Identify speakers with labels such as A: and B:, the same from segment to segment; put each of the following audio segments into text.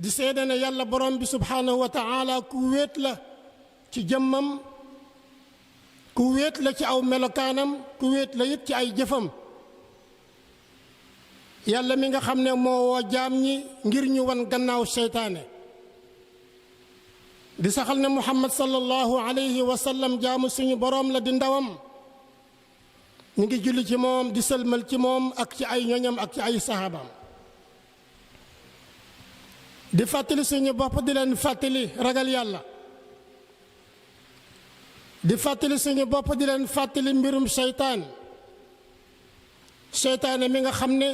A: di seede ne yàlla borom bi subhaanahu wa taala ku wéet la ci jëmmam, ku wéet la ci aw melokaanam, ku wéet la it ci ay jëfam. yàlla mi nga xam ne moo woo jaam ñi ngir ñu wan gannaaw seytaane, di saxal ne muhammad sallallahu alayhi wa sallam jaamu suñu boroom la di ndawam. ñu ngi julli ci moom di sëlmal ci moom ak ci ay ñoñam ak ci ay sahabaam. di fàttali suñu bopp di leen fàttali ragal yàlla, di fàttali suñu bopp di leen fàttali mbirum seytaane mi nga xam ne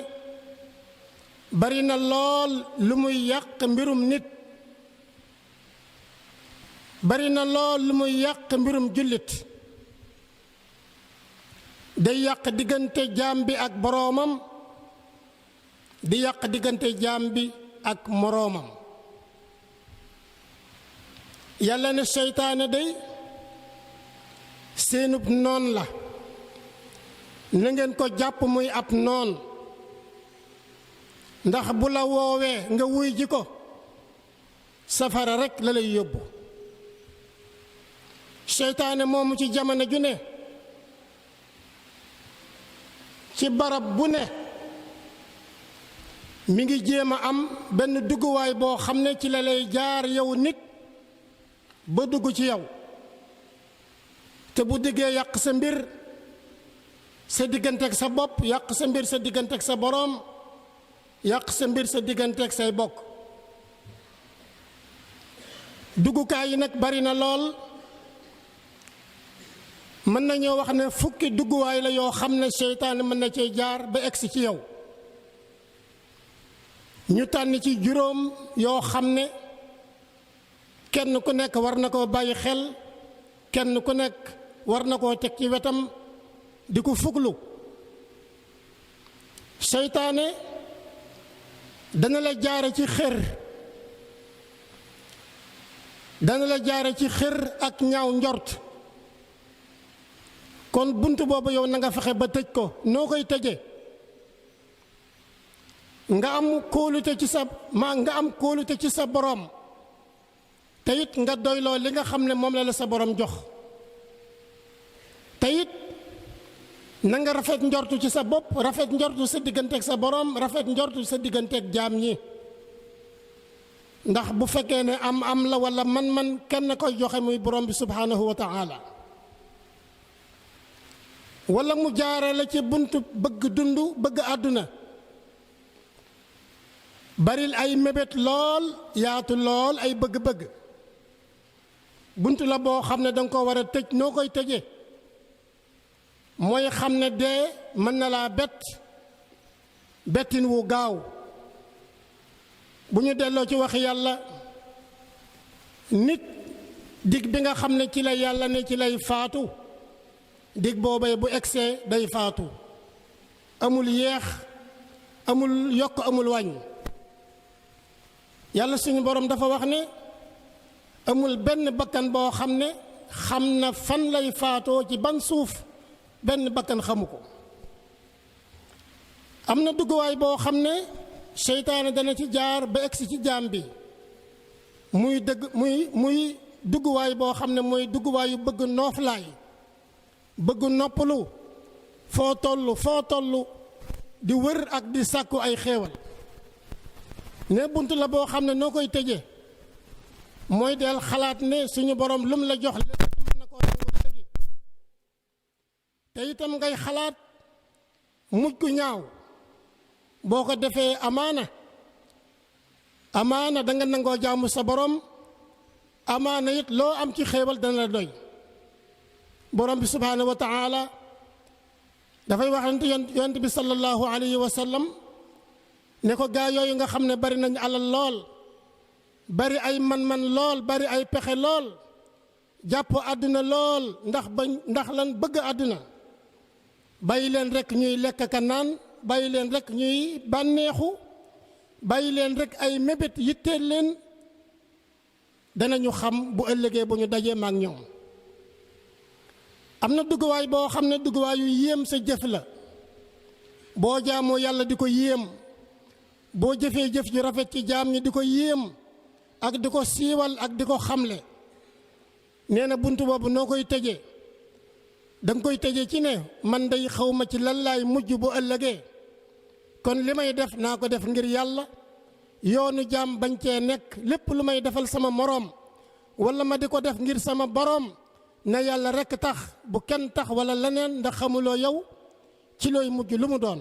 A: bari na lool lu muy yàq mbirum nit, bari na lool lu muy yàq mbirum jullit. day yàq diggante jaam bi ak boroomam, di yàq diggante jaam bi ak moroomam. yàlla ne seytaane day seenub noon la, na ngeen ko jàpp muy ab noon, ndax bu la woowee nga wuy ji ko safara rekk la lay yóbbu. seytaane moomu ci jamono ju ne, ci barab bu ne, mi ngi jéem a am benn dugguwaay boo xam ne ci la lay jaar yow nit ba dugg ci yow. te bu diggee yàq sa mbir sa digganteeg sa bopp, yàq sa mbir sa digganteeg sa boroom, yàq sa mbir sa digganteeg say bokk. duggukaay yi nag bari na lool. mën nañoo wax ne fukki dugguwaay la yoo xam ne seytaane mën na cee jaar ba egsi ci yow. ñu tànn ci juróom yoo xam ne kenn ku nekk war na koo bàyyi xel, kenn ku nekk war na koo teg ci wetam di ko fuglu. seytaane dana la jaare ci xër, dana la jaare ci xër ak ñaaw njort. kon bunt boobu yow na nga fexe ba tëj ko. noo koy tëje? nga am kóolute ci sa boroom, te it nga doyloo li nga xam ne moom la sa boroom jox. te it na nga rafet njortu ci sa bopp, rafet njortu sa digganteeg sa boroom, rafet njortu sa digganteeg jaam ñi. ndax bu fekkee ne am la walla man kenn koy joxe muy boroom bi subhaanahu wa taala. walla mu jaare la ci buntu bëgg dund, bëgg àdduna, baril ay mébét lool, yaatu lool ay bëgg-bëgg. buntu la boo xam ne danga ko war a tëj. noo koy tëje? mooy xam ne dee mën na laa bettin wu gaaw. bu ñu delloo ci wax yàlla, nit dig bi nga xam ne ci la yàlla ne ci lay faatu, dig boobee bu egsee day faatu. amul yeex, amul yokk, amul wàññ. yàlla suñu boroom dafa wax ne amul benn bakkan boo xam ne xam na fan lay faatoo, ci ban suuf. benn bakkan xamu ko. am na dugguwaay boo xam ne seytaane dana ci jaar ba egsi ci jaam bi, muy dugguwaay boo xam ne mooy dugguwaayu bëgg nooflaay, bëgg noppalu, foo tollu di wër ak di sàkku ay xéewal. ne bunt la boo xam ne noo koy tëje? mooy del xalaat ne suñu borom lum la jox lépp mën na koo nangu léegi. te itam ngay xalaat mujj gu ñaaw. boo ko defee amaana danga nangoo jaamu sa borom, amaana it loo am ci xéewal dana la doy. borom bi subhaanahu wa taala dafay wax yonent bi sallallahu alayhi wa sallam ne ko gaa yooyu nga xam ne bari nañu alal lool, bari ay man-man lool, bari ay pexe lool, jàpp àdduna lool, ndax lan bëgg àdduna. bàyyi leen rekk ñuy lekk ka naan, bàyyi leen rekk ñuy bànneexu, bàyyi leen rekk ay mébét yitteel leen. danañu xam bu ëllëgee bu ñu dajee maak ñoom. am na dugguwaay boo xam ne dugguwaay yu yéem sa jëf la. boo jaamoo yàlla di ko yéem, boo jëfee jëf ju rafet ci jaam ñi di ko yéem ak di ko siiwal ak di ko xamle nee na bunt boobu noo koy tëjee danga koy tëjee ci ne man day xawma ci lan laay mujj bu ëllëgee kon li may def naa ko def ngir yàlla yoonu jaam bañ cee nekk lépp lu may defal sama moroom wala ma di ko def ngir sama boroom na yàlla rekk tax bu kenn tax wala leneen ndax xamuloo yow ci looy mujj lu mu doon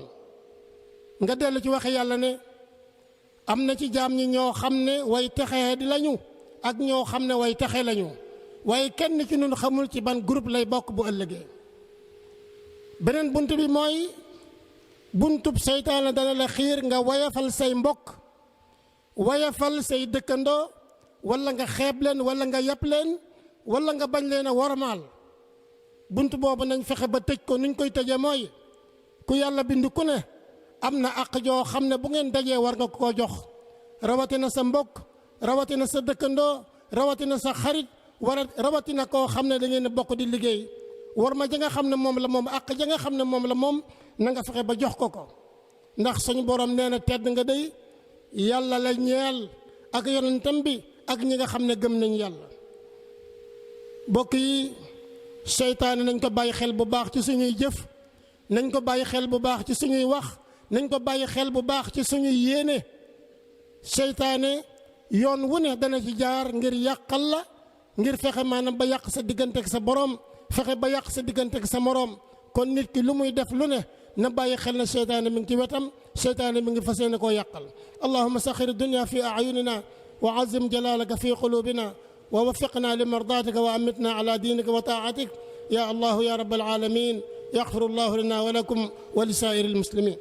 A: nga dellu ci waxe yàlla ne am na ci jaam ñi ñoo xam ne way texee di lañu ak ñoo xam ne way texe lañu waaye kenn ci ñun xamul ci ban groupe lay bokk bu ëllëgee beneen bunt bi mooy buntub seytaane dana la xiir nga wayafal say mbokk wayafal say dëkkandoo wala nga xeeb leen wala nga yàpp leen wala nga bañ leen a wormaal bunt boobu nañ fexe ba tëj ko nuñ koy tëjee mooy ku yàlla bind ku ne am na àq joo xam ne bu ngeen dajee war nga koo jox rawatina sa mbokk rawatina sa dëkkandoo rawatina sa xarit rawatina koo xam ne da ngeen bokk di liggéey war ma ja nga xam ne moom la moom àq ja nga xam ne moom la moom na nga fexe ba jox ko ko ndax suñu borom nee na tedd nga day yàlla la ñeel ak yonentam bi ak ñi nga xam ne gëm nañ yàlla bokk yi seytaane nañ ko bàyyi xel bu baax ci suñuy jëf nañ ko bàyyi xel bu baax ci suñuy wax nañ ko bàyyi xel bu baax ci suñuy yéene seytaane yoon wu ne dana ci jaar ngir yàqal la ngir fexe maanaam ba yàq sa diggante ak sa borom fexe ba yàq sa diggante ak sa moroom kon nit ki lu muy def lu ne na bàyyi xel na seytaane mi ngi ci wetam seytaane mi ngi fas yéene koo yàqal allahumma saxir dunya fi ayunina wa azim jalalaka fi qulubina wa waffiqna li mardatika wa amitna ala dinika wa taatik ya allahu ya rabbal alamin yaxfiru llahu lana wa lakum wa li saa'iri almuslimin